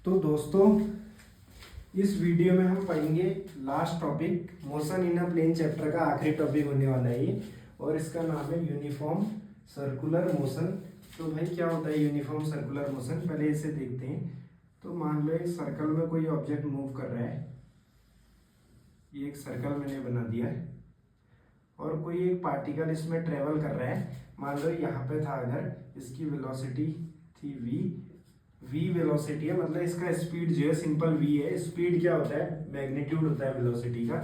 तो दोस्तों, इस वीडियो में हम पढ़ेंगे last topic motion in a plane chapter का आखिरी टॉपिक होने वाला है ये। और इसका नाम है यूनिफॉर्म सर्कुलर मोशन। तो भाई क्या होता है यूनिफॉर्म सर्कुलर मोशन, पहले इसे देखते हैं। तो मान लो एक सर्कल में कोई ऑब्जेक्ट मूव कर रहा है, ये एक सर्कल मैंने बना दिया है और कोई एक पार्टिकल इसमें ट्रेवल कर रहा है। मान लो यहाँ पे था, अगर इसकी वेलोसिटी थी v वेलोसिटी है, मतलब इसका स्पीड जो है सिंपल v है। स्पीड क्या होता है, मैग्नीट्यूड होता है वेलोसिटी का।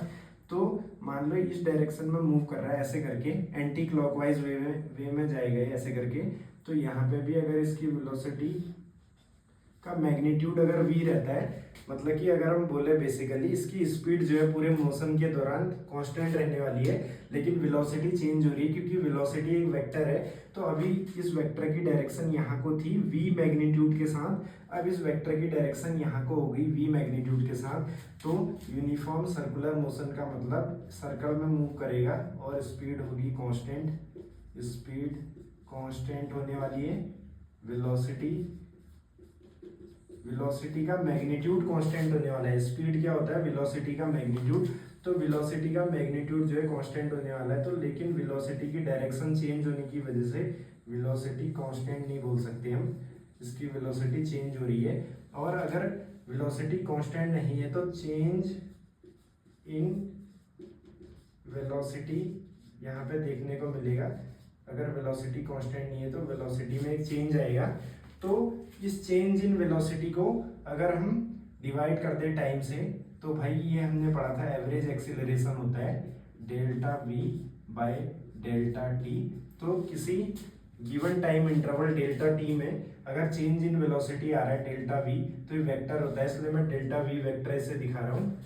तो मान लो इस डायरेक्शन में मूव कर रहा है ऐसे करके, एंटी क्लॉकवाइज वे में जाएगा ऐसे करके। तो यहाँ पे भी अगर इसकी वेलोसिटी का मैग्नीट्यूड अगर v रहता है, मतलब कि अगर हम बोले बेसिकली इसकी स्पीड जो है पूरे मोशन के दौरान कांस्टेंट रहने वाली है, लेकिन वेलोसिटी चेंज हो रही है क्योंकि वेलोसिटी एक वेक्टर है। तो अभी इस वेक्टर की डायरेक्शन यहाँ को थी v मैग्नीट्यूड के साथ, अब इस वेक्टर की डायरेक्शन यहाँ को हो गई v मैग्नीट्यूड के साथ। तो यूनिफॉर्म सर्कुलर मोशन का मतलब सर्कल में मूव करेगा और स्पीड होगी कांस्टेंट, स्पीड कांस्टेंट होने वाली है। वेलोसिटी का मैग्नीट्यूड कांस्टेंट होने वाला है। स्पीड क्या होता है, वेलोसिटी का मैग्नीट्यूड। तो वेलोसिटी का मैग्नीट्यूड जो है कांस्टेंट होने वाला है। तो लेकिन वेलोसिटी की डायरेक्शन चेंज होने की वजह से वेलोसिटी कांस्टेंट नहीं बोल सकते हम, इसकी वेलोसिटी चेंज हो रही है। और अगर वेलोसिटी कांस्टेंट नहीं है तो चेंज इन वेलोसिटी यहाँ पे देखने को मिलेगा। अगर वेलोसिटी कांस्टेंट नहीं है तो वेलोसिटी में एक चेंज आएगा। तो इस चेंज इन वेलोसिटी को अगर हम डिवाइड कर दे टाइम से, तो भाई ये हमने पढ़ा था एवरेज एक्सीलरेशन होता है delta v by delta t। तो किसी given time interval delta t में अगर चेंज इन वेलोसिटी आ रहा है डेल्टा v, तो ये वेक्टर होता है, इसलिए मैं डेल्टा v वेक्टर इसे दिखा रहा हूँ।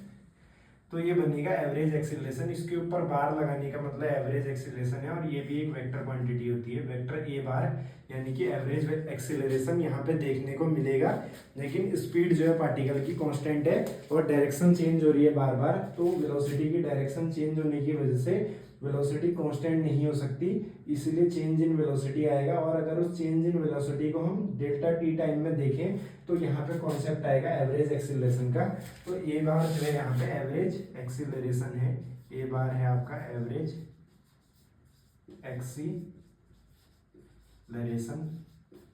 तो ये बनेगा एवरेज एक्सीलरेशन। इसके ऊपर बार लगाने का मतलब एवरेज एक्सीलरेशन है, और ये भी एक वेक्टर क्वांटिटी होती है, वेक्टर ए बार, यानी कि एवरेज एक्सीलरेशन यहाँ पे देखने को मिलेगा। लेकिन स्पीड जो है पार्टिकल की कांस्टेंट है और डायरेक्शन चेंज हो रही है बार बार। तो वेलोसिटी की डायरेक्शन चेंज होने की वजह से वेलोसिटी कांस्टेंट नहीं हो सकती, इसलिए चेंज इन वेलोसिटी आएगा। और अगर उस चेंज इन वेलोसिटी को हम डेल्टा टी टाइम में देखें तो यहाँ पे कॉन्सेप्ट आएगा एवरेज एक्सीलरेशन का। तो ए बार जो है यहाँ पे एवरेज एक्सीलरेशन है, ए बार है आपका एवरेज एक्सीलरेशन।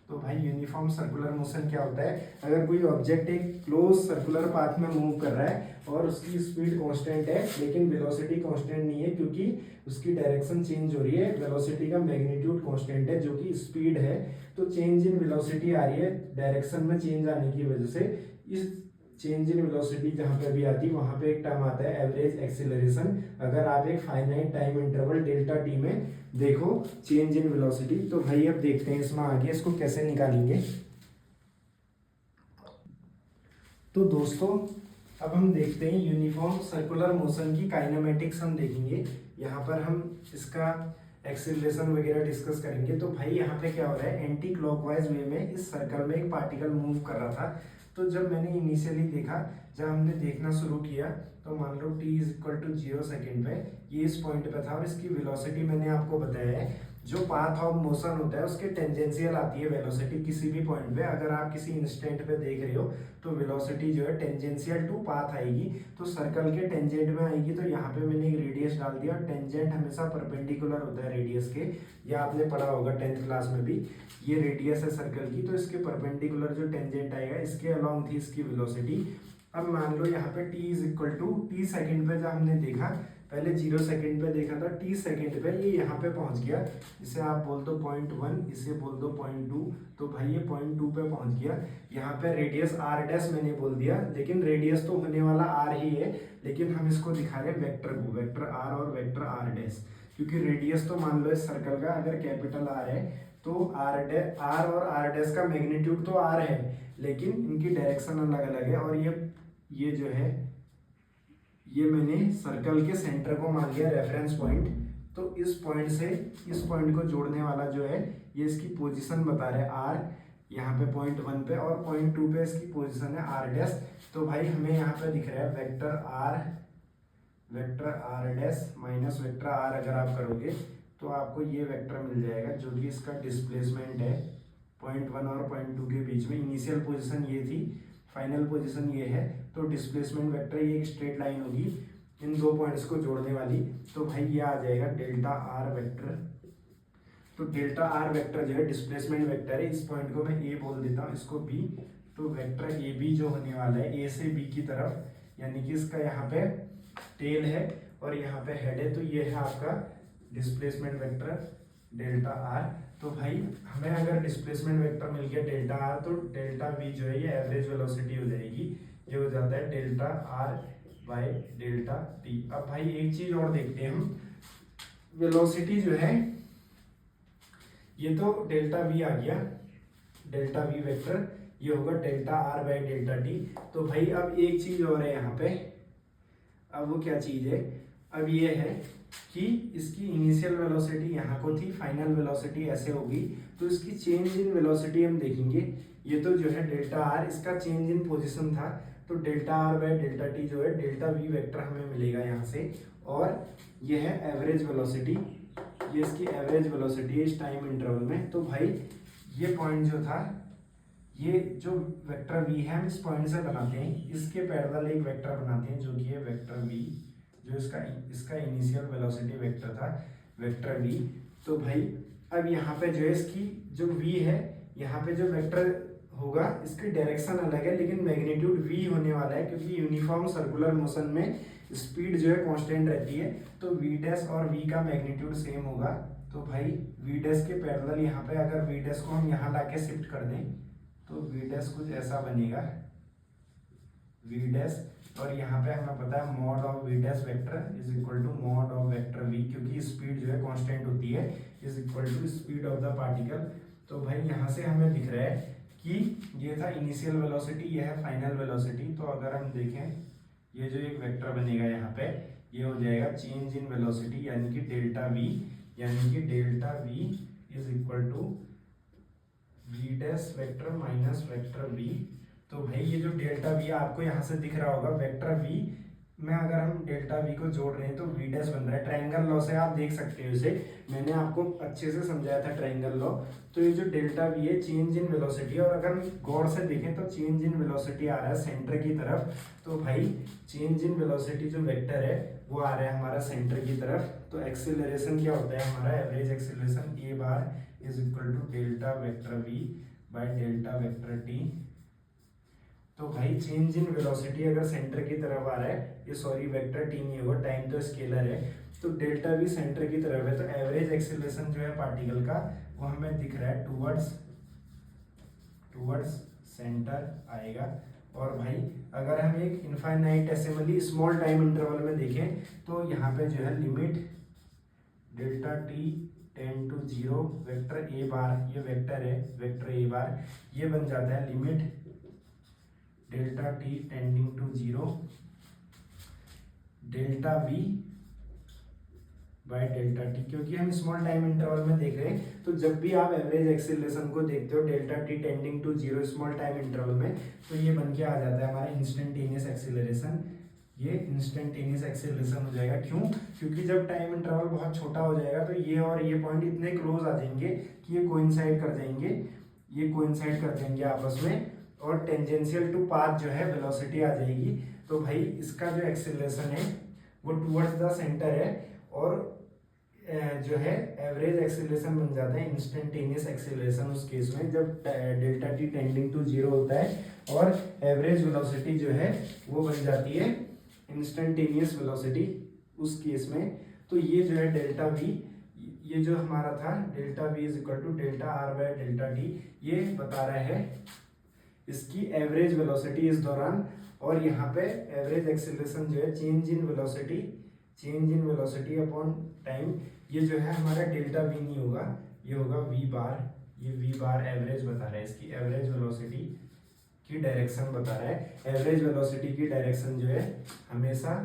तो भाई यूनिफॉर्म सर्कुलर मोशन क्या होता है, अगर कोई ऑब्जेक्ट एक क्लोज सर्कुलर पाथ में मूव कर रहा है और उसकी स्पीड कांस्टेंट है लेकिन वेलोसिटी कांस्टेंट नहीं है क्योंकि उसकी डायरेक्शन चेंज हो रही है। वेलोसिटी का मैग्नीट्यूड कांस्टेंट है जो कि स्पीड है। तो चेंज इन वेलोसिटी आ रही है डायरेक्शन में चेंज आने की वजह से। इस चेंज इन वेलोसिटी जहाँ पे भी आती है वहाँ पे एक टर्म आता है एवरेज एक्सीलरेशन। अगर आप एक finite time interval delta T में देखो चेंज इन वेलोसिटी, तो भाई अब देखते हैं इसमें आगे इसको कैसे निकालेंगे। तो दोस्तों, अब हम देखते हैं यूनिफॉर्म सर्कुलर मोशन की काइनेमेटिक्स हम देखेंगे। यहाँ पर हम इसका एक्सीलरेशन वगैरह डिस्कस करेंगे। तो भाई यहाँ पे क्या हो रहा है, एंटी क्लॉकवाइज वे में इस सर्कल में एक पार्टिकल मूव कर रहा था। तो जब मैंने इनिशियली देखा, जब हमने देखना शुरू किया, तो मान लो t is equal to 0 second पे ये इस पॉइंट पे था और इसकी वेलोसिटी मैंने आपको बताया है, जो पाथ ऑफ मोशन होता है उसके टेंजेंशियल आती है वेलोसिटी किसी भी पॉइंट पे। अगर आप किसी इंस्टेंट पे देख रहे हो तो वेलोसिटी जो है टेंजेंशियल टू पाथ आएगी, तो सर्कल के टेंजेंट में आएगी। तो यहाँ पे मैंने एक रेडियस डाल दिया। टेंजेंट हमेशा परपेंडिकुलर होता है रेडियस के, या आपने पढ़ा होगा 10th क्लास में भी। ये रेडियस है सर्कल की, तो इसके परपेंडिकुलर जो टेंजेंट आएगा इसके अलॉन्ग थी इसकी वेलोसिटी। अब मान लो यहाँ पे t is equal to T second पे, जब हमने देखा पहले 0 सेकेंड पे देखा था, t सेकेंड पे ये यहाँ पे पहुँच गया। इसे आप बोल दो 0.1, इसे बोल दो 0.2। तो भाई ये 0.2 पे पहुँच गया। यहाँ पे रेडियस r डैश मैंने बोल दिया, लेकिन रेडियस तो होने वाला r ही है, लेकिन हम इसको दिखा रहे हैं वेक्टर को, वेक्टर r और वेक्टर r डैश। क्योंकि रेडियस तो मान लो इस सर्कल का अगर कैपिटल R है तो r और r डैश का मैग्नीट्यूड तो r है, लेकिन इनकी डायरेक्शन अलग अलग है। और ये जो है, ये मैंने सर्कल के सेंटर को मान लिया रेफरेंस पॉइंट। तो इस पॉइंट से इस पॉइंट को जोड़ने वाला जो है, ये इसकी पोजीशन बता रहे r, यहाँ पे 0.1 पे, और 0.2 पे इसकी पोजीशन है r डैश। तो भाई हमें यहाँ पे दिख रहा है vector r dash minus vector r। अगर आप करोगे तो आपको ये वेक्टर मिल जाएगा जो कि इसका डिस्प्लेसमेंट है 0.1 और 0.2 के बीच में। इनिशियल पोजीशन ये थी, फाइनल पोजीशन ये है, तो डिस्प्लेसमेंट वेक्टर ये एक स्ट्रेट लाइन होगी इन दो पॉइंट्स को जोड़ने वाली, तो भाई ये आ जाएगा डेल्टा आर वेक्टर। तो डेल्टा आर वेक्टर जो है डिस्प्लेसमेंट वेक्टर है, इस पॉइंट को मैं ए बोल देता हूँ, इसको बी। तो वेक्टर ए बी जो होने वाला है ए से बी की तरफ, यानी कि इसका यहाँ पे टेल है और यहाँ पे हेड है, तो ये है आपका डिस्प्लेसमेंट वेक्टर डेल्टा आर। तो भाई हमें अगर डिस्प्लेसमेंट वेक्टर मिल गया डेल्टा आर, तो डेल्टा वी जो है ये एवरेज वेलोसिटी हो जाएगी, ये हो जाता है delta R by delta T. अब भाई एक चीज और देखते हैं हम, वेलोसिटी जो है ये तो डेल्टा वी आ गया, डेल्टा वी वेक्टर ये होगा delta R by delta T. तो भाई अब एक चीज और है यहाँ पे, अब वो क्या चीज है, अब ये है कि इसकी इनिशियल वेलोसिटी यहाँ को थी, फाइनल वेलोसिटी ऐसे होगी, तो इसकी चेंज इन वेलोसिटी हम देखेंगे। ये तो जो है डेल्टा आर इसका चेंज इन पोजीशन था, तो delta R by delta T जो है डेल्टा वी वेक्टर हमें मिलेगा यहाँ से, और ये है एवरेज वेलोसिटी, ये इसकी एवरेज वेलोसिटी है इस टाइम इंटरवल में। तो भाई ये पॉइंट जो था, ये जो वेक्टर वी है हम इस पॉइंट से बनाते हैं, इसके पैरेलल एक वेक्टर बनाते हैं जो कि है वेक्टर वी, जो इसका इनिशियल वेलोसिटी वेक्टर था वेक्टर वी। तो भाई अब यहाँ पे जो है इसकी जो वी है, यहाँ पे जो वेक्टर होगा इसकी डायरेक्शन अलग है लेकिन मैग्नीट्यूड वी होने वाला है, क्योंकि यूनिफॉर्म सर्कुलर मोशन में स्पीड जो है कांस्टेंट रहती है, तो वी डैश और वी का मैग्नीट्यूड सेम होगा। तो भाई वी डैश के पैरेलल यहाँ पे अगर वी डैश को हम यहाँ लाके शिफ्ट कर दें, तो वी डैश कुछ ऐसा बनेगा वी डैश, और यहाँ पे हमें पता है mod of V dash vector is equal to mod of vector V, क्योंकि स्पीड जो है कांस्टेंट होती है, is equal to speed of the particle. तो भाई यहाँ से हमें दिख रहा है कि ये था इनिशियल वेलोसिटी, ये है फाइनल वेलोसिटी। तो अगर हम देखें ये जो एक वेक्टर बनेगा यहाँ पे, ये हो जाएगा चेंज इन वेलोसिटी, यानी कि डेल्टा वी, यानी कि delta V is equal to V dash vector minus vector V. तो भाई ये जो डेल्टा वी आपको यहाँ से दिख रहा होगा वेक्टर वी में, अगर हम डेल्टा वी को जोड़ रहे हैं तो वी डैश बन रहा है, ट्रायंगल लॉ से आप देख सकते हो इसे, मैंने आपको अच्छे से समझाया था ट्रायंगल लॉ। तो ये जो डेल्टा वी है चेंज इन वेलोसिटी, और अगर हम गौर से देखें तो चेंज इन वेलोसिटी आ रहा है सेंटर की तरफ। तो भाई चेंज इन वेलोसिटी जो वेक्टर है वो आ रहा है हमारा सेंटर की तरफ। तो एक्सेलरेशन क्या होता है हमारा, average acceleration A bar is equal to delta vector V by delta vector T. तो भाई चेंज इन वेलोसिटी अगर सेंटर की तरफ आ रहा है, ये सॉरी वेक्टर टी नहीं होगा, टाइम तो स्केलर है, तो डेल्टा वी सेंटर की तरफ है, तो एवरेज एक्सेलरेशन जो है पार्टिकल का वो हमें दिख रहा है टूवर्ड्स सेंटर आएगा। और भाई अगर हम एक इनफाइनाइटेसिमली स्मॉल टाइम इंटरवल में देखें तो यहाँ पे जो है limit delta T tend to 0 vector A bar, ये वेक्टर है वेक्टर ए बार, ये बन जाता है limit delta T tending to 0 delta V by delta T. क्योंकि हम स्मॉल टाइम इंटरवल में देख रहे हैं, तो जब भी आप एवरेज एक्सेलरेशन को देखते हो delta T tending to 0 small time interval में, तो ये बन के आ जाता है हमारा इंस्टेंटेनियस एक्सेलरेशन, ये इंस्टेंटेनियस एक्सेलरेशन हो जाएगा। क्यों? क्योंकि जब टाइम इंटरवल बहुत छोटा हो जाएगा तो ये और ये पॉइंट इतने क्लोज आ जाएंगे कि ये कोइंसाइड कर जाएंगे, ये कोइंसाइड कर देंगे आपस में, और टेंजेंशियल टू पाथ जो है वेलोसिटी आ जाएगी। तो भाई इसका जो एक्सेलरेशन है वो टुवर्ड्स द सेंटर है, और जो है एवरेज एक्सेलरेशन बन जाता है इंस्टेंटेनियस एक्सेलरेशन उस केस में जब डेल्टा टी टेंडिंग टू 0 होता है, और एवरेज वेलोसिटी जो है वो बन जाती है इंस्टेंटेनियस वेलोसिटी उस केस में। तो ये जो है डेल्टा वी, ये जो हमारा था delta V is equal to delta R by delta T, ये बता रहा है इसकी एवरेज वेलोसिटी इस दौरान, और यहाँ पे एवरेज एक्सेलरेशन जो है change in velocity upon time, ये जो है हमारा डेल्टा वी नहीं होगा, ये होगा वी बार, ये वी बार एवरेज बता रहा है, इसकी एवरेज वेलोसिटी की डायरेक्शन बता रहा है। एवरेज वेलोसिटी की डायरेक्शन जो है हमेशा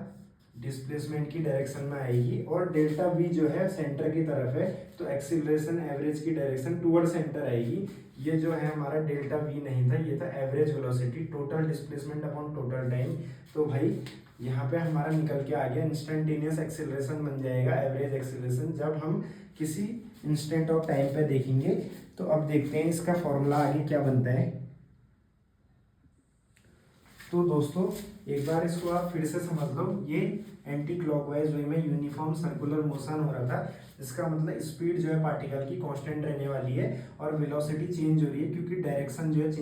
डिस्प्लेसमेंट की डायरेक्शन में आएगी, और डेल्टा वी जो है सेंटर की तरफ है, तो एक्सीलरेशन एवरेज की डायरेक्शन टुवर्ड सेंटर आएगी। ये जो है हमारा डेल्टा वी नहीं था, ये था average velocity, total displacement upon total time. तो भाई यहाँ पे हमारा निकल के आ गया इंस्टेंटेनियस एक्सीलरेशन बन जाएगा एवरेज एक्सीलरेशन, जब हम किसी इंस्टेंट ऑफ टाइम पे देखेंगे। तो अब देखते हैं इसका फॉर्मूला आगे क्या बनता है। तो दोस्तों एक बार इसको आप फिर से समझ लो, ये एंटी क्लॉकवाइज वे में यूनिफॉर्म सर्कुलर मोशन हो रहा था। इसका मतलब स्पीड जो है पार्टिकल की कांस्टेंट रहने वाली है और वेलोसिटी चेंज हो रही है, क्योंकि डायरेक्शन जो है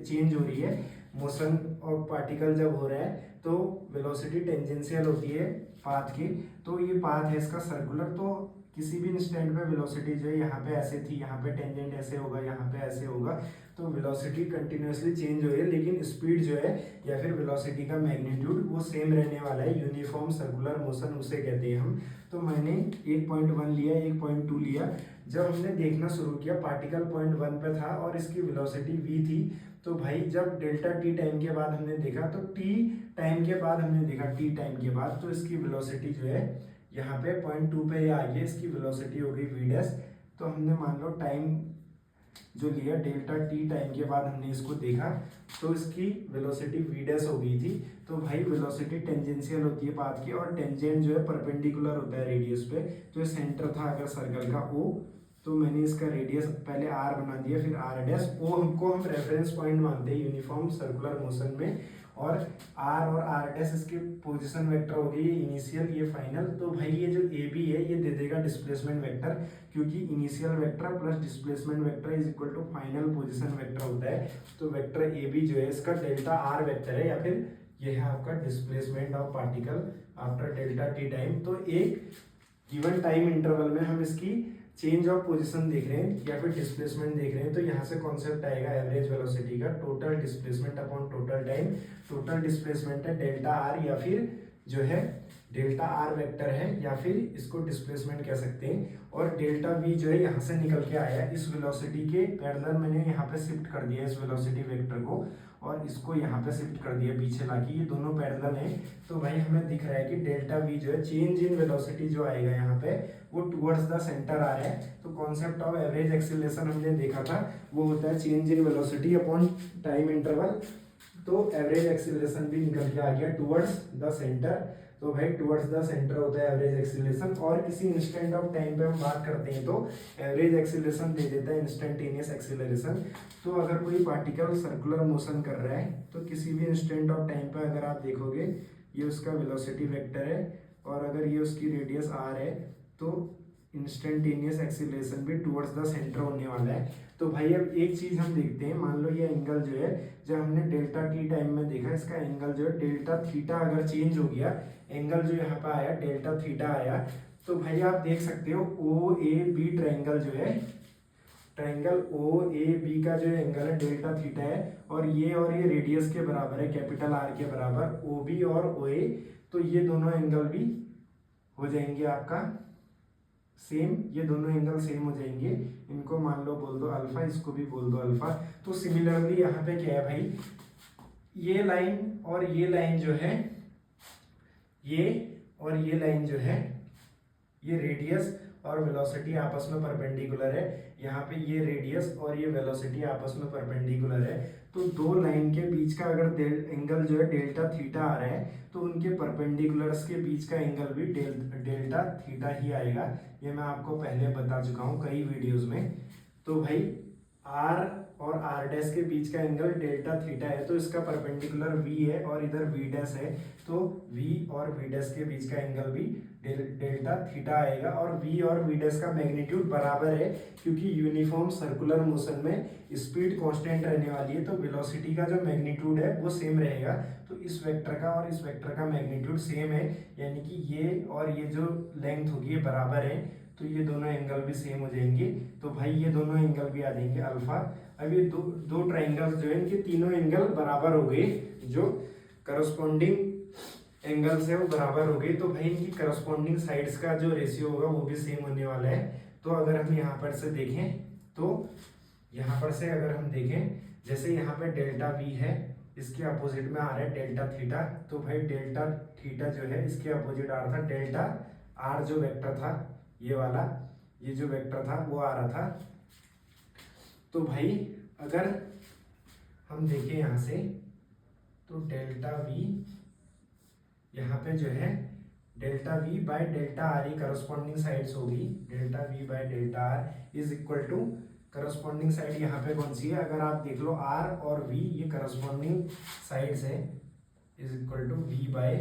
चेंज हो रही है। मोशन और पार्टिकल जब हो रहा है तो वेलोसिटी टेंजेंशियल होती है पाथ की। तो ये पाथ है इसका सर्कुलर, तो किसी भी इंस्टेंट पे वेलोसिटी जो है यहाँ पे ऐसे थी, यहाँ पे टेंजेंट ऐसे होगा, यहाँ पे ऐसे होगा। तो वेलोसिटी कंटिन्यूअसली चेंज हो रही है, लेकिन स्पीड जो है या फिर वेलोसिटी का मैग्नीट्यूड वो सेम रहने वाला है। यूनिफॉर्म सर्कुलर मोशन उसे कहते हैं हम। तो मैंने 1.1 लिया, 1.2 लिया। जब हमने देखना शुरू किया, पार्टिकल 0.1 पे था और इसकी वेलोसिटी v थी। तो भाई जब डेल्टा टी टाइम के बाद हमने देखा, तो टी टाइम के बाद हमने देखा, टी टाइम के बाद तो इसकी वेलोसिटी जो है यहाँ पे 0.2 पे आ गई, इसकी वेलोसिटी हो गई v डैश। तो हमने मान लो टाइम जो लिया डेल्टा टी टाइम के बाद हमने इसको देखा, तो इसकी वेलोसिटी v डैश हो गई थी। तो भाई वेलोसिटी टेंजेंशियल होती है पाथ की, और टेंजेंट जो है परपेंडिकुलर होता है रेडियस पे। तो ये सेंटर था अगर सर्कल का O, तो मैंने इसका रेडियस पहले r बना दिया, फिर r डैश। O हमको हम रेफरेंस पॉइंट मानते हैं यूनिफॉर्म सर्कुलर मोशन में, और r और r डैश इसके पोजीशन वेक्टर हो गई, ये इनिशियल ये फाइनल। तो भाई ये जो ए बी है ये दे देगा डिस्प्लेसमेंट वेक्टर, क्योंकि initial vector plus displacement vector is equal to final position vector होता है। तो वेक्टर ए बी जो है इसका डेल्टा r वेक्टर है, या फिर ये है आपका displacement of particle after delta T time. तो एक गिवन टाइम इंटरवल में हम इसकी चेंज ऑफ पोजीशन देख रहे हैं या फिर डिस्प्लेसमेंट देख रहे हैं, तो यहाँ से कॉन्सेप्ट आएगा एवरेज वेलोसिटी का, total displacement upon total time. Total displacement है डेल्टा आर, या फिर जो है डेल्टा आर वेक्टर है, या फिर इसको डिस्प्लेसमेंट कह सकते हैं। और डेल्टा वी जो है यहाँ से निकल के आया, इस वेलोसिटी के पैरेलल मैंने यहाँ पे शिफ्ट कर दिया इस वेलोसिटी वेक्टर को, और इसको यहाँ पे शिफ्ट कर दिया पीछे लाके, ये दोनों पैरेलल हैं। तो भाई हमें दिख रहा है कि डेल्टा वी जो है चेंज इन वेलोसिटी जो आएगा यहाँ पे वो टुवर्ड्स द सेंटर आ रहा है। तो कॉन्सेप्ट ऑफ एवरेज एक्सीलरेशन हमने देखा था, वो होता है change in velocity upon time interval. तो एवरेज एक्सीलरेशन भी निकल के आ गया टुवर्ड्स द सेंटर। तो भाई टुवर्ड्स द सेंटर होता है एवरेज एक्सीलरेशन। और किसी इंस्टेंट ऑफ टाइम पे हम बात करते हैं तो एवरेज एक्सीलरेशन दे देता है इंस्टेंटेनियस एक्सीलरेशन। तो अगर कोई पार्टिकल सर्कुलर मोशन कर रहा है तो किसी भी इंस्टेंट ऑफ टाइम पे अगर आप देखोगे, ये उसका वेलोसिटी वेक्टर है, और अगर ये उसकी रेडियस r है, तो इंस्टेंटेनियस एक्सीलरेशन भी टुवर्ड्स द सेंटर होने वाला है। तो भाई अब एक चीज हम देखते हैं, मान लो ये एंगल जो है, जब हमने डेल्टा टी टाइम में देखा, इसका एंगल जो है डेल्टा थीटा अगर चेंज हो गया, एंगल जो यहाँ पे आया डेल्टा थीटा आया, तो भाई आप देख सकते हो ओ ए बी ट्रायंगल जो है, ट्रायंगल ओ ए बी का जो एंगल है डेल्टा थीटा है, और ये रेडियस के बराबर है, कैपिटल आर के बराबर, ओ बी और ओ ए। तो ये दोनों एंगल भी हो जाएंगे आपका सेम, ये दोनों एंगल सेम हो जाएंगे। इनको मान लो बोल दो अल्फा, इसको भी बोल दो अल्फा। तो सिमिलरली यहाँ पे क्या है भाई, ये लाइन और ये लाइन जो है, ये और ये लाइन जो है, ये रेडियस और वेलोसिटी आपस में परपेंडिकुलर है। यहाँ पे ये रेडियस और ये वेलोसिटी आपस में परपेंडिकुलर है। तो दो लाइन के बीच का अगर एंगल जो है डेल्टा थीटा आ रहा है, तो उनके परपेंडिकुलर्स के बीच का एंगल भी डेल्टा थीटा ही आएगा। ये मैं आपको पहले बता चुका हूँ कई वीडियोस में। तो भाई आर और आर डैश के बीच का एंगल डेल्टा थीटा है, तो इसका परपेंडिकुलर वी है और इधर वी डैश है, तो वी और वी डैश के बीच का एंगल भी डेल्टा थीटा आएगा। और v और v डैश का मैग्नीट्यूड बराबर है, क्योंकि यूनिफॉर्म सर्कुलर मोशन में स्पीड कांस्टेंट रहने वाली है, तो वेलोसिटी का जो मैग्नीट्यूड है वो सेम रहेगा। तो इस वेक्टर का और इस वेक्टर का मैग्नीट्यूड सेम है, यानी कि ये और ये जो लेंथ होगी ये बराबर है, तो ये दोनों एंगल भी सेम हो जाएंगे। तो भाई ये दोनों एंगल भी आ जाएंगे अल्फा। अब ये दो ट्राइंगल्स जो है, इनके तीनों एंगल बराबर हो गए, जो करस्पॉन्डिंग एंगल्स है वो बराबर हो गई। तो भाई इनकी करस्पॉन्डिंग साइड्स का जो रेशियो होगा वो भी सेम होने वाला है। तो अगर हम यहाँ पर से देखें, तो यहाँ पर से अगर हम देखें, जैसे यहाँ पे डेल्टा वी है, इसके अपोजिट में आ रहा है डेल्टा थीटा, तो भाई डेल्टा थीटा जो है इसके अपोजिट आ रहा था डेल्टा आर, जो वेक्टर था ये वाला, ये जो वेक्टर था वो आ रहा था। तो भाई अगर हम देखें यहाँ से, तो डेल्टा वी यहाँ पे जो है delta V by delta R, ये करस्पॉन्डिंग साइड्स होगी, delta V by delta R is equal to, corresponding side यहाँ पे कौन सी है, अगर आप देख लो आर और वी ये करस्पॉन्डिंग साइड्स है, is equal to V by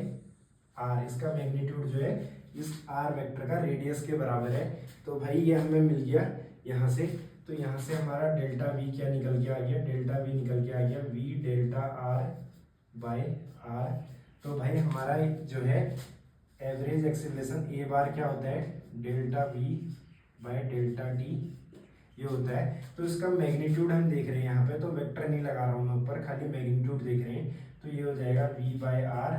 R. इसका मैग्नीट्यूड जो है इस आर वेक्टर का रेडियस के बराबर है। तो भाई ये हमें मिल गया यहाँ से। तो यहाँ से हमारा डेल्टा वी क्या निकल के आ गया, डेल्टा वी निकल के आ गया V delta R by R. तो भाई हमारा जो है एवरेज एक्सीलरेशन ए बार क्या होता है, delta V by delta T ये होता है। तो इसका मैग्नीट्यूड हम देख रहे हैं यहाँ पे, तो वेक्टर नहीं लगा रहा हूँ मैं ऊपर, खाली मैग्नीट्यूड देख रहे हैं। तो ये हो जाएगा V by R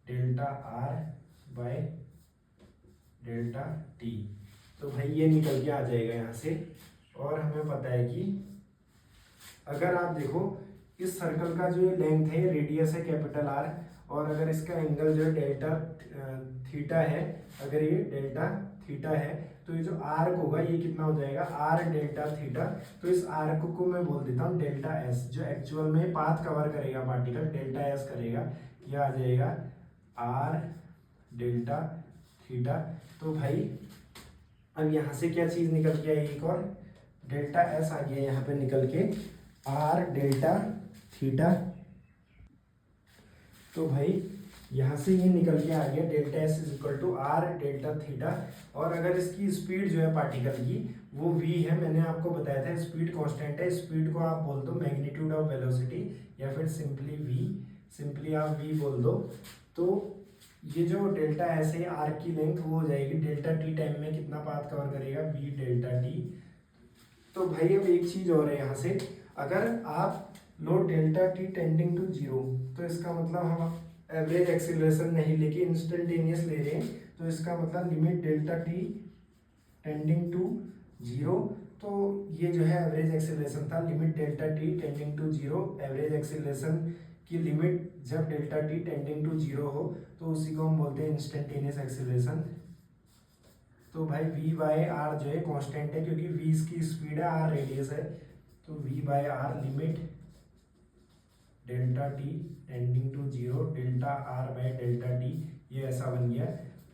delta R by delta T. तो भाई ये निकल के आ जाएगा यहाँ से। और हमें पता है कि अगर आप देखो इस सर्कल का जो लेंथ है रेडियस है कैपिटल आर, और अगर इसका एंगल जो है डेल्टा थीटा है, अगर ये डेल्टा थीटा है तो ये जो आर्क होगा ये कितना हो जाएगा, आर डेल्टा थीटा। तो इस आर्क को मैं बोल देता हूँ डेल्टा एस, जो एक्चुअल में पाथ कवर करेगा पार्टिकल, डेल्टा एस करेगा। ये आ जाएगा आर डेल्टा थीटा। तो भाई अब यहाँ से क्या चीज़ निकल के आई, एक और डेल्टा एस आ गया यहाँ पे निकल के, आर डेल्टा थीटा। तो भाई यहाँ से ये निकल के आ गया delta S is equal to R delta theta. और अगर इसकी स्पीड जो है पार्टिकल की वो v है, मैंने आपको बताया था स्पीड कांस्टेंट है, स्पीड को आप बोल दो मैग्नीट्यूड ऑफ वेलोसिटी या फिर सिंपली v, सिंपली आप v बोल दो। तो ये जो डेल्टा एस है आर की लेंथ वो हो जाएगी डेल्टा टी टाइम में कितना पाथ कवर करेगा, v डेल्टा टी। तो भाई अब एक चीज़ और है यहाँ से, अगर आप लो delta T tending to zero, तो इसका मतलब हम एवरेज एक्सीलरेशन नहीं लेके इंस्टेंटेनियस ले रहे हैं। तो इसका मतलब limit delta T tending to zero. तो ये जो है एवरेज एक्सीलरेशन था, limit delta T tending to zero. Average acceleration की लिमिट जब delta T tending to zero हो तो उसी को हम बोलते हैं इंस्टेंटेनियस एक्सीलरेशन। तो भाई v बाय आर जो है कांस्टेंट है, क्योंकि v इसकी स्पीड है, आर रेडियस है। तो v by R limit delta T tending to zero delta R by delta T, ये ऐसा बन गया।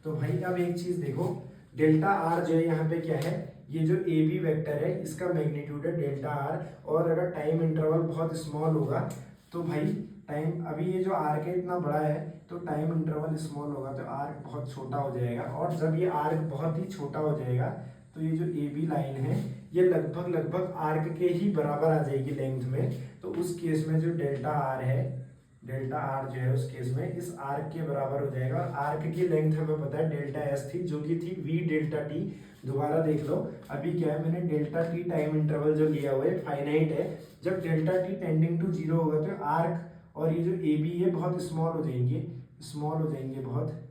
तो भाई अब एक चीज़ देखो, डेल्टा आर जो है यहाँ पे क्या है, ये जो ए बी वैक्टर है इसका मैग्नीट्यूड है डेल्टा आर। और अगर टाइम इंटरवल बहुत स्मॉल होगा तो भाई टाइम, अभी ये जो आर्क है इतना बड़ा है तो टाइम इंटरवल स्मॉल होगा तो आर्क बहुत छोटा हो जाएगा। और जब ये आर्क बहुत ही छोटा हो जाएगा तो ये जो ए बी लाइन है ये लगभग आर्क के ही बराबर आ जाएगी लेंथ में। तो उस केस में जो डेल्टा आर है, डेल्टा आर जो है उस केस में इस आर्क के बराबर हो जाएगा। और आर्क की लेंथ हमें पता है डेल्टा एस थी, जो कि थी वी डेल्टा टी। दोबारा देख लो, अभी क्या है, मैंने डेल्टा टी टाइम इंटरवल जो लिया हुआ है फाइनाइट है। जब delta T tending to zero होगा तो आर्क और ये जो ए बी है बहुत स्मॉल हो जाएंगे बहुत।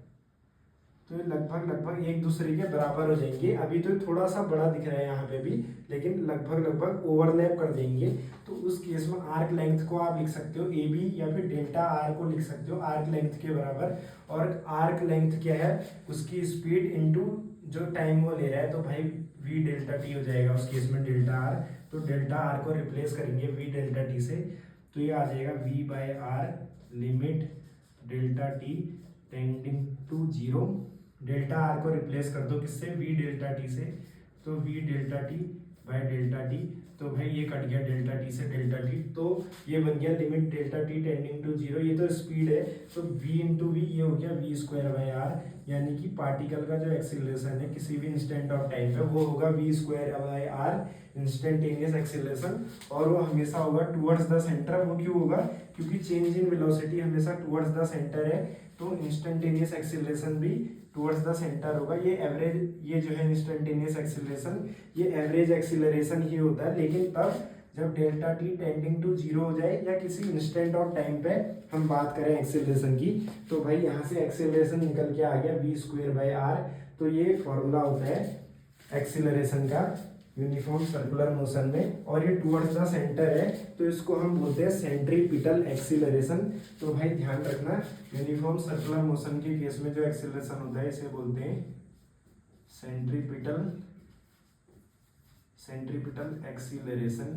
तो ये लगभग एक दूसरे के बराबर हो जाएंगे। अभी तो थोड़ा सा बड़ा दिख रहा है यहाँ पे भी, लेकिन लगभग ओवरलैप कर देंगे। तो उस केस में आर्क लेंथ को आप लिख सकते हो ए बी, या फिर डेल्टा आर को लिख सकते हो आर्क लेंथ के बराबर। और आर्क लेंथ क्या है, उसकी स्पीड इनटू जो टाइम वो ले रहा है, तो भाई वी डेल्टा टी हो जाएगा उस केस में डेल्टा आर। तो डेल्टा आर को रिप्लेस करेंगे वी डेल्टा टी से, तो ये आ जाएगा V by R limit delta T tending to zero. Delta R को रिप्लेस कर दो किससे, वी डेल्टा टी से। तो V delta T by delta T, तो भाई ये कट गया डेल्टा टी से डेल्टा टी। तो ये बन गया limit delta T tending to zero. ये तो स्पीड है, तो v इंटू वी ये हो गया वी स्क्वायर बाय आर। यानी कि पार्टिकल का जो एक्सीलरेशन है किसी भी इंस्टेंट ऑफ टाइम पे वो होगा V square by R instantaneous acceleration. और वो हमेशा होगा टुवर्ड्स द सेंटर। वो क्यों होगा, क्योंकि चेंज इन वेलोसिटी हमेशा टुवर्ड्स द सेंटर है, तो इंस्टेंटेनियस एक्सीलरेशन भी टुवर्ड्स द सेंटर होगा। ये एवरेज, ये जो है इंस्टेंटेनियस एक्सीलरेशन, ये एवरेज एक्सीलरेशन ही होता है। लेकिन तब जब delta T tending to zero हो जाए या किसी इंस्टेंट ऑफ टाइम पे हम बात करें एक्सीलरेशन की, तो भाई यहाँ से एक्सीलरेशन निकल के आ गया वी स्क्वायर बाय आर। तो ये फॉर्मूला होता है एक्सीलरेशन का यूनिफॉर्म सर्कुलर मोशन में, और ये टुवर्ड्स द सेंटर है तो इसको हम बोलते हैं सेंट्रीपिटल एक्सीलरेशन। तो भाई ध्यान रखना, यूनिफॉर्म सर्कुलर मोशन के केस में जो एक्सीलरेशन होता है इसे बोलते हैं सेंट्रीपिटल एक्सीलरेशन।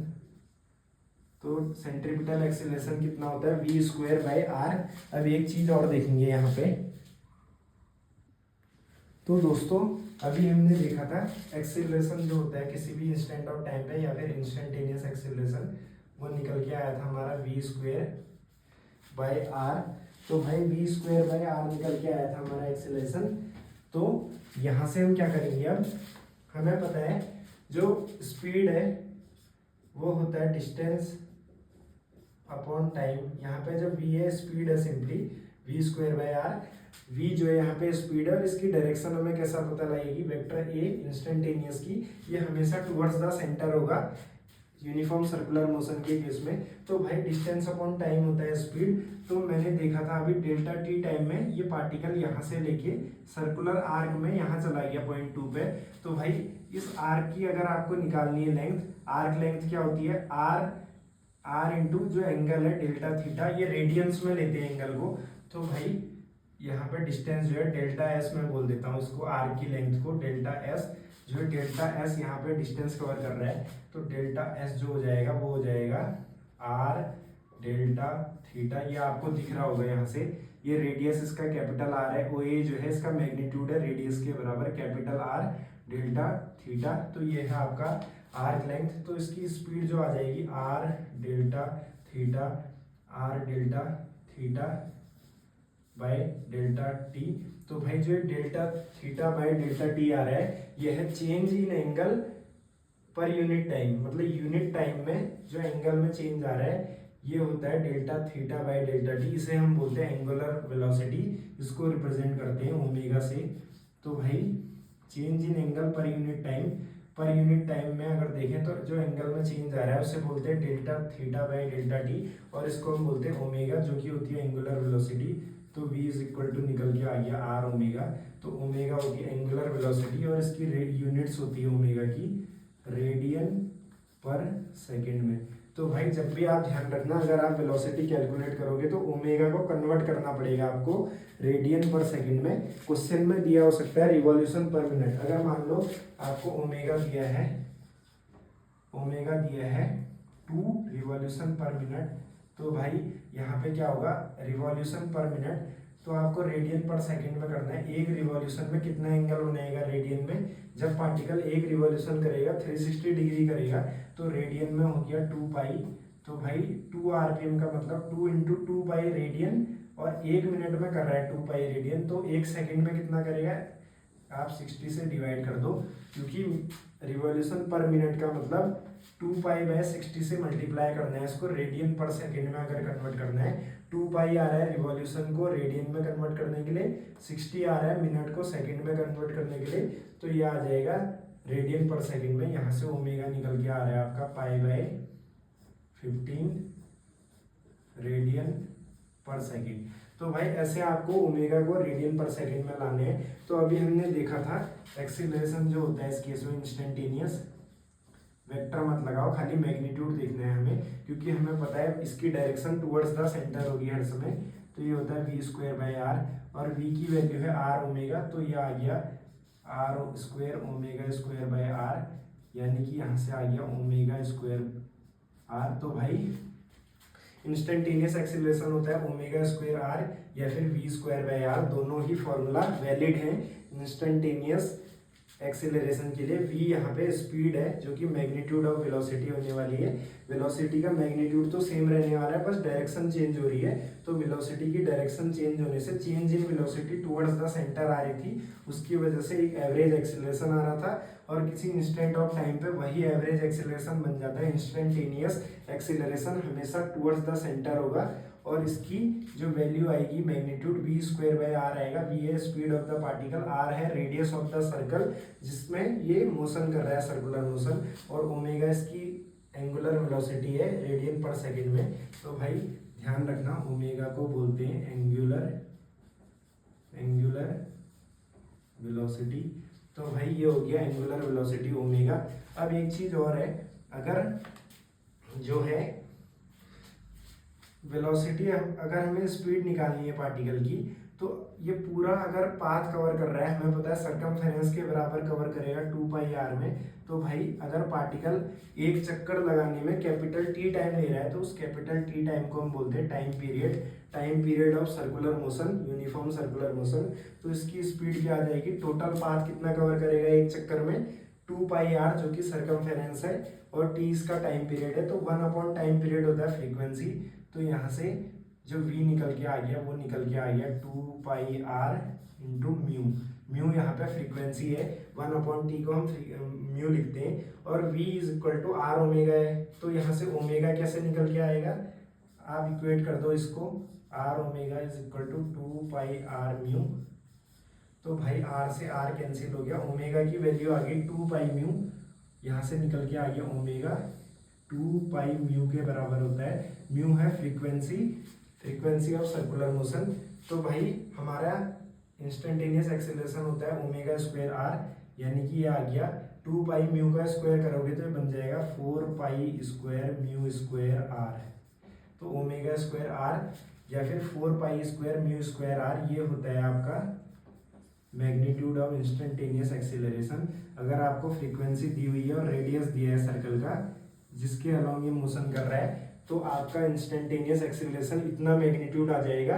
तो सेंट्रीपिटल एक्सीलरेशन कितना होता है, वी स्क्वायर बाय आर। अब एक चीज और देखेंगे यहाँ पे। तो दोस्तों अभी हमने देखा था एक्सीलरेशन जो होता है किसी भी इंस्टेंट ऑफ टाइम पे या फिर इंस्टेंटेनियस एक्सीलरेशन, वो निकल के आया था हमारा वी स्क्वायर बाय आर। तो भाई वी स्क्वायर बाय आर निकल के आया था हमारा एक्सेलरेशन। तो यहाँ से हम क्या करेंगे, अब हमें पता है जो स्पीड है वो होता है डिस्टेंस अपॉन टाइम। यहाँ पे जब वी है स्पीड है simply V square by R. V जो है यहाँ पे स्पीड है और इसकी डायरेक्शन हमें कैसा पता लगेगी, वेक्टर ए इंस्टेंटेनियस की, ये हमेशा टुवर्ड्स द सेंटर होगा यूनिफॉर्म सर्कुलर मोशन के केस में। तो भाई डिस्टेंस अपॉन टाइम होता है स्पीड। तो मैंने देखा था अभी डेल्टा टी टाइम में ये पार्टिकल यहाँ से लेके सर्कुलर आर्क में यहाँ चला गया पॉइंट 2 पे। तो भाई इस आर्क की अगर आपको निकालनी है लेंथ, आर्क लेंथ क्या होती है, आर इंटू जो एंगल है डेल्टा थीटा, ये रेडियंस में लेते हैं एंगल को। तो भाई यहाँ पे डिस्टेंस जो है डेल्टा एस में बोल देता हूँ इसको, आर की लेंथ को डेल्टा एस, जो है डेल्टा एस यहाँ पे डिस्टेंस कवर कर रहा है। तो डेल्टा एस जो हो जाएगा वो हो जाएगा आर डेल्टा थीटा, ये आपको दिख रहा होगा यहाँ से, ये रेडियस इसका कैपिटल आर है, ओ ए जो है इसका मैग्नीट्यूड है रेडियस के बराबर कैपिटल आर डेल्टा थीटा। तो ये है आपका आर्क लेंथ। तो इसकी स्पीड जो आ जाएगी R delta theta by delta T. तो भाई जो delta theta by delta T आ रहा है यह है change in angle per unit time, मतलब यूनिट टाइम में जो एंगल में चेंज आ रहा है ये होता है delta theta by delta T. इसे हम बोलते हैं एंगुलर वेलोसिटी, इसको रिप्रेजेंट करते हैं ओमेगा से। तो भाई change in angle per unit time में अगर देखें तो जो एंगल में चेंज आ रहा है उसे बोलते हैं delta theta by delta T, और इसको हम बोलते हैं ओमेगा जो कि होती है एंगुलर वेलोसिटी। तो v इज इक्वल टू निकल के आ गया आर ओमेगा। तो ओमेगा होगी एंगुलर वेलोसिटी और इसकी यूनिट्स होती है ओमेगा की रेडियन पर सेकंड में। तो भाई जब भी आप ध्यान रखना अगर आप वेलोसिटी कैलकुलेट करोगे तो ओमेगा को कन्वर्ट करना पड़ेगा आपको रेडियन पर सेकंड में। क्वेश्चन में दिया हो सकता है रिवॉल्यूशन पर मिनट। अगर मान लो आपको ओमेगा दिया है 2 रिवॉल्यूशन पर मिनट, तो भाई यहाँ पे क्या होगा रिवॉल्यूशन पर मिनट, तो आपको रेडियन पर सेकंड में करना है। एक रिवॉल्यूशन में कितना एंगल बनाएगा रेडियन में, जब पार्टिकल एक रिवॉल्यूशन करेगा 360 डिग्री करेगा तो रेडियन में हो गया 2 पाई। तो भाई 2 आरपीएम का मतलब 2 इंटू 2 पाई रेडियन, और एक मिनट में कर रहा है 2 पाई रेडियन, तो एक सेकंड में कितना करेगा, आप 60 से डिवाइड कर दो, क्योंकि रिवॉल्यूशन पर मिनट का मतलब 2 पाई बाय 60 से मल्टीप्लाई करना है इसको, रेडियन पर सेकंड में अगर कन्वर्ट करना है 2 पाई आ रहा है रिवॉल्यूशन को रेडियन में कन्वर्ट करने के लिए, 60 आ रहा है मिनट को सेकंड में कन्वर्ट करने के लिए, तो ये आ जाएगा रेडियन पर सेकंड में। यहाँ से ओमेगा निकल के आ रहा है आपका pi by 15 radian per second. तो भाई ऐसे आपको ओमेगा को रेडियन पर सेकंड में लाने हैं। तो अभी हमने देखा था एक्सीलरेशन जो होता है इस केस में इंस्टेंटेनियस, वेक्टर मत लगाओ, खाली मैग्नीट्यूड देखना है हमें, क्योंकि हमें पता है इसकी डायरेक्शन टुवर्ड्स द सेंटर होगी हर समय। तो ये होता है वी स्क्वायर बाय आर, और वी की वैल्यू है आर ओमेगा, तो ये आ गया R square omega square by R, यानी कि यहाँ से आ गया ओमेगा स्क्वायर आर। तो भाई इंस्टेंटेनियस एक्सीलरेशन होता है ओमेगा स्क्वायर आर या फिर वी स्क्वायर बाय आर, दोनों ही फॉर्मूला वैलिड हैं इंस्टेंटेनियस एक्सीलरेशन के लिए। v यहाँ पे स्पीड है जो कि मैग्नीट्यूड ऑफ वेलोसिटी होने वाली है। वेलोसिटी का मैग्नीट्यूड तो सेम रहने वाला है, बस डायरेक्शन चेंज हो रही है। तो वेलोसिटी की डायरेक्शन चेंज होने से change in velocity towards the centre आ रही थी, उसकी वजह से एक एवरेज एक्सीलरेशन आ रहा था, और किसी इंस्टेंट ऑफ टाइम पे वही एवरेज एक्सीलरेशन बन जाता है। इंस्टेंटेनियस एक्सीलरेशन हमेशा टुवर्ड्स द सेंटर होगा, और इसकी जो वैल्यू आएगी magnitude V square by R आएगा। वी है speed of the particle, R है रेडियस ऑफ द सर्कल जिसमें ये मोशन कर रहा है सर्कुलर मोशन, और ओमेगा इसकी एंगुलर वेलोसिटी है रेडियन पर सेकंड में। तो भाई ध्यान रखना ओमेगा को बोलते हैं एंगुलर वेलोसिटी। तो भाई ये हो गया एंगुलर वेलोसिटी ओमेगा। अब एक चीज और है, अगर जो है वेलोसिटी, अगर हमें स्पीड निकालनी है पार्टिकल की, तो ये पूरा अगर पाथ कवर कर रहा है, हमें पता है सरकमफेरेंस के बराबर कवर करेगा 2 पाई आर में। तो भाई अगर पार्टिकल एक चक्कर लगाने में कैपिटल टी टाइम ले रहा है तो उस कैपिटल टी टाइम को हम बोलते हैं time period of circular motion, uniform circular motion. तो इसकी स्पीड क्या आ जाएगी, टोटल पाथ कितना कवर करेगा एक चक्कर में, 2 पाई आर जो कि सरकमफेरेंस है, और टी इसका टाइम पीरियड है। तो 1 अपॉन टाइम पीरियड होता है फ्रीक्वेंसी। तो यहाँ से जो v निकल के आ गया वो निकल के आ गया 2πr इंटू म्यू। म्यू यहाँ पे फ्रीक्वेंसी है, 1/t को हम म्यू लिखते हैं, और v is equal to R omega है, तो यहाँ से ओमेगा कैसे निकल के आएगा, आप इक्वेट कर दो इसको, R omega is equal to 2πr mu. तो भाई r से r कैंसिल हो गया, ओमेगा की वैल्यू आ गई 2π म्यू, यहाँ से निकल के आ गया ओमेगा 2π म्यू के बराबर होता है। म्यू है फ्रीक्वेंसी ऑफ सर्कुलर मोशन। तो भाई हमारा इंस्टेंटेनियस एक्सेलरेशन होता है ओमेगा स्क्वायर आर, यानी कि ये आ गया 2π म्यू का स्क्वायर करोगे तो ये बन जाएगा 4π स्क्वायर म्यू स्क्वायर आर। तो ओमेगा स्क्वायर आर या फिर 4π स्क्वायर म्यू स्क्वायर आर, ये होता है आपका मैग्नीट्यूड ऑफ इंस्टेंटेनियस एक्सेलरेशन। अगर आपको फ्रीक्वेंसी दी हुई है और रेडियस दिया है सर्कल का जिसके अलॉन्ग ये मोशन कर रहा है, तो आपका इंस्टेंटेनियस एक्सेलरेशन इतना मैग्नीट्यूड आ जाएगा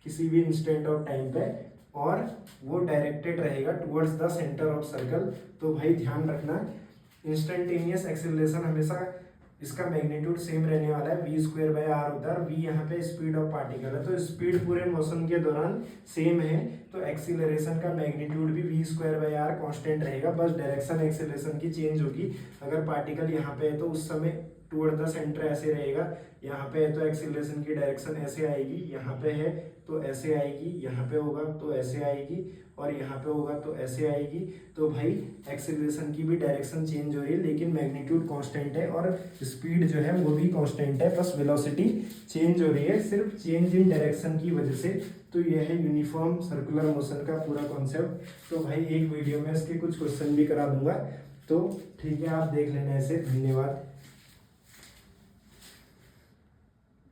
किसी भी इंस्टेंट ऑफ टाइम पे, और वो डायरेक्टेड रहेगा towards the centre of circle. तो भाई ध्यान रखना, इंस्टेंटेनियस एक्सेलरेशन हमेशा इसका मैग्नीट्यूड सेम रहने वाला है, v स्क्वायर बाय आर होता है, और v यहाँ पे स्पीड ऑफ पार्टिकल है, तो स्पीड पूरे मोशन के दौरान सेम है, तो एक्सीलरेशन का मैग्नीट्यूड भी v square by R constant रहेगा, बस डायरेक्शन एक्सीलरेशन की चेंज होगी। अगर पार्टिकल यहाँ पे है तो उस समय टुवर्ड द सेंटर ऐसे रहेगा, यहाँ पे है तो एक्सीलरेशन की डायरेक्शन ऐसे आएगी, यहाँ पे है तो ऐसे आएगी, यहाँ पे होगा तो ऐसे आएगी, और यहाँ पे होगा तो ऐसे आएगी। तो भाई एक्सीलरेशन की भी डायरेक्शन चेंज हो रही है, लेकिन मैग्नीट्यूड कांस्टेंट है, और स्पीड जो है वो भी कांस्टेंट है, बस वेलोसिटी चेंज हो रही है सिर्फ चेंज इन डायरेक्शन की वजह से। तो ये है यूनिफॉर्म सर्कुलर मोशन का पूरा कॉन्सेप्ट। तो भाई एक वीडियो में इसके कुछ क्वेश्चन भी करा दूंगा, तो ठीक है, आप देख लेना ऐसे। धन्यवाद।